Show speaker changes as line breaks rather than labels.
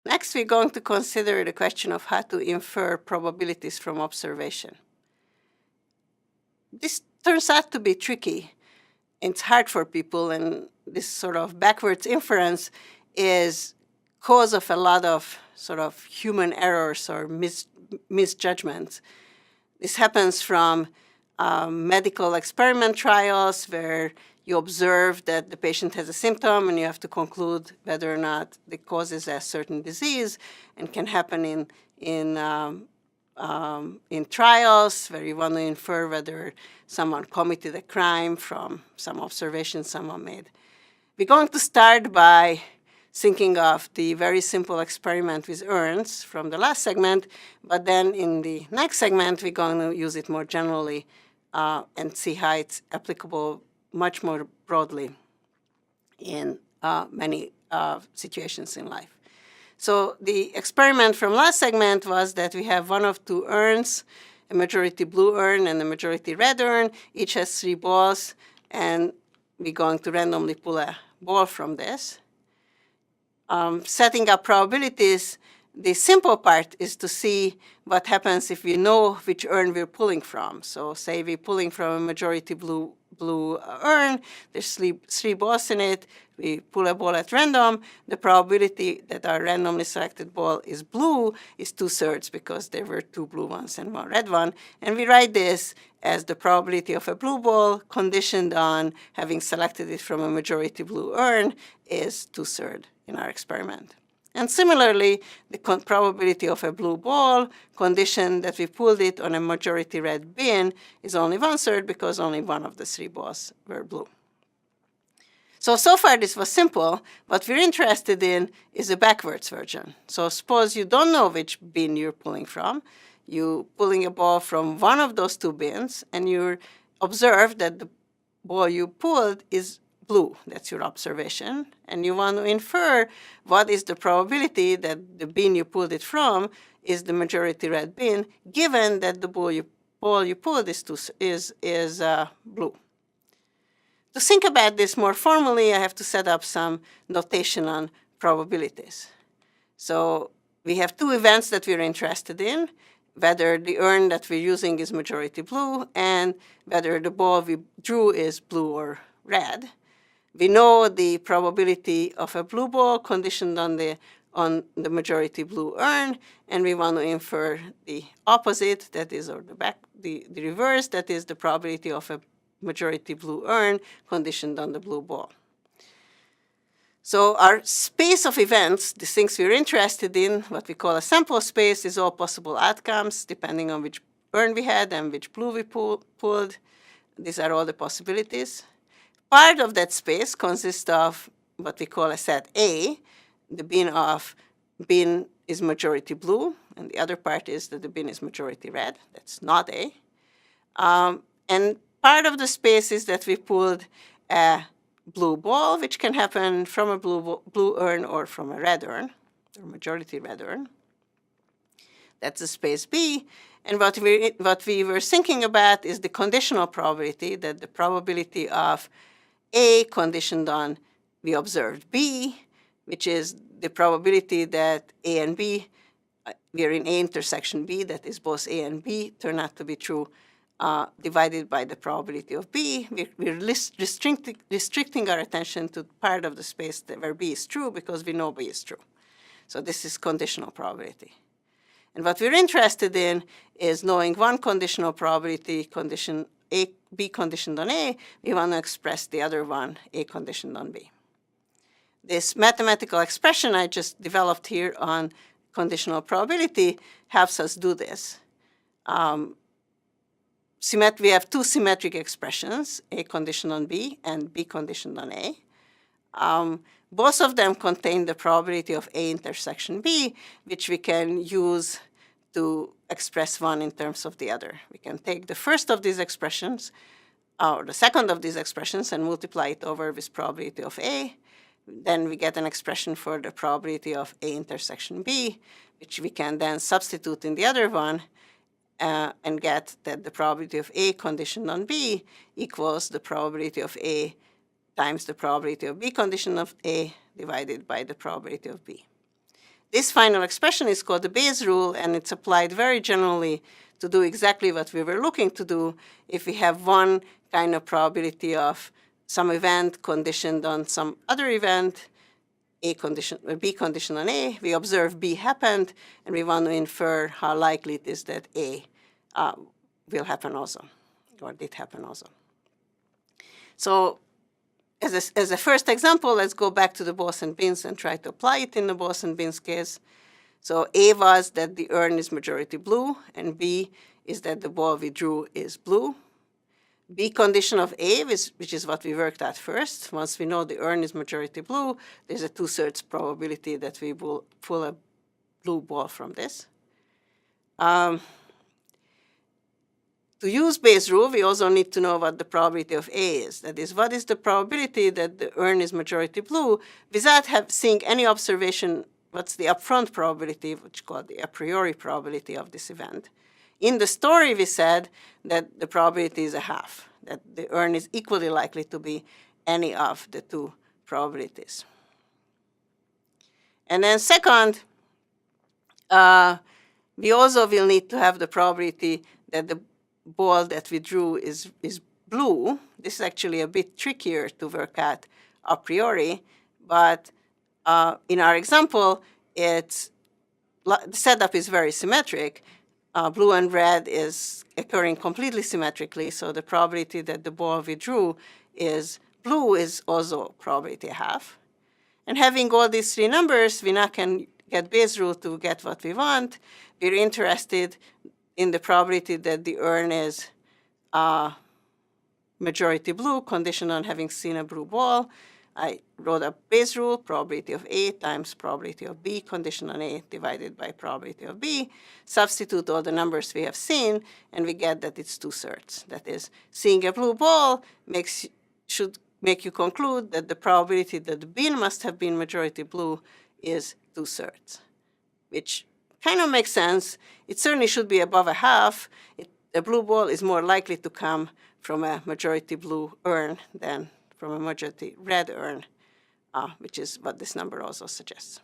Next, we're going to consider the question of how to infer probabilities from observation. This turns out to be tricky. It's hard for people, and this sort of backwards inference is cause of a lot of sort of human errors or misjudgments. This happens from medical experiment trials where you observe that the patient has a symptom and you have to conclude whether or not it causes a certain disease, and can happen in trials where you want to infer whether someone committed a crime from some observations someone made. We're going to start by thinking of the very simple experiment with urns from the last segment, but then in the next segment, we're going to use it more generally and see how it's applicable much more broadly in many situations in life. So the experiment from last segment was that we have one of two urns, a majority blue urn and a majority red urn. Each has 3 balls, and we're going to randomly pull a ball from this. Setting up probabilities, the simple part is to see what happens if we know which urn we're pulling from. So say we're pulling from a majority blue urn, there's three balls in it, we pull a ball at random, the probability that our randomly selected ball is blue is 2/3 because there were 2 blue ones and 1 red one. And we write this as the probability of a blue ball conditioned on having selected it from a majority blue urn is 2/3 in our experiment. And similarly, the probability of a blue ball conditioned that we pulled it on a majority red bin is only 1/3 because only one of the 3 balls were blue. So far this was simple. What we're interested in is a backwards version. So suppose you don't know which bin you're pulling from. You're pulling a ball from one of those 2 bins, and you observe that the ball you pulled is blue. That's your observation. And you want to infer what is the probability that the bin you pulled it from is the majority red bin, given that the ball you pulled is blue. To think about this more formally, I have to set up some notation on probabilities. So we have 2 events that we're interested in, whether the urn that we're using is majority blue and whether the ball we drew is blue or red. We know the probability of a blue ball conditioned on the majority blue urn, and we want to infer the opposite, that is, or the reverse, that is the probability of a majority blue urn conditioned on the blue ball. So our space of events, the things we're interested in, what we call a sample space, is all possible outcomes depending on which urn we had and which blue we pulled. These are all the possibilities. Part of that space consists of what we call a set A. The bin is majority blue, and the other part is that the bin is majority red. That's not A. And part of the space is that we pulled a blue ball, which can happen from a blue urn or from a red urn, or majority red urn. That's the space B. And what we were thinking about is the conditional probability, that the probability of A conditioned on we observed B, which is the probability that A and B, we are in A intersection B, that is both A and B, turn out to be true, divided by the probability of B. We're restricting our attention to part of the space where B is true because we know B is true. So this is conditional probability. And what we're interested in is knowing one conditional probability, condition A, B conditioned on A, we want to express the other one, A conditioned on B. This mathematical expression I just developed here on conditional probability helps us do this. We have 2 symmetric expressions, A conditioned on B and B conditioned on A. Both of them contain the probability of A intersection B, which we can use to express one in terms of the other. We can take the first of these expressions, or the second of these expressions, and multiply it over with probability of A. Then we get an expression for the probability of A intersection B, which we can then substitute in the other one, and get that the probability of A conditioned on B equals the probability of A times the probability of B conditioned on A divided by the probability of B. This final expression is called the Bayes rule, and it's applied very generally to do exactly what we were looking to do if we have one kind of probability of some event conditioned on some other event, B conditioned on A. We observe B happened, and we want to infer how likely it is that A will happen also, or did happen also. So as a first example, let's go back to the balls and bins and try to apply it in the balls and bins case. So A was that the urn is majority blue, and B is that the ball we drew is blue. B condition of A, which is what we worked at first. Once we know the urn is majority blue, there's a 2/3 probability that we will pull a blue ball from this. To use Bayes' rule, we also need to know what the probability of A is. That is, what is the probability that the urn is majority blue without seeing any observation, what's the upfront probability, which is called the a priori probability of this event. In the story, we said that the probability is a half, that the urn is equally likely to be any of the two probabilities. And then second, we also will need to have the probability that the ball that we drew is blue. This is actually a bit trickier to work out a priori, but in our example, the setup is very symmetric. Blue and red is occurring completely symmetrically, so the probability that the ball we drew is blue is also probability a half. And having all these three numbers, we now can get Bayes' rule to get what we want. We're interested in the probability that the urn is majority blue, conditioned on having seen a blue ball. I wrote a Bayes' rule, probability of A times probability of B, conditioned on A divided by probability of B. Substitute all the numbers we have seen, and we get that it's 2/3. That is, seeing a blue ball should make you conclude that the probability that the bin must have been majority blue is 2/3, which kind of makes sense. It certainly should be above a half. A blue ball is more likely to come from a majority blue urn than from a majority red urn, which is what this number also suggests.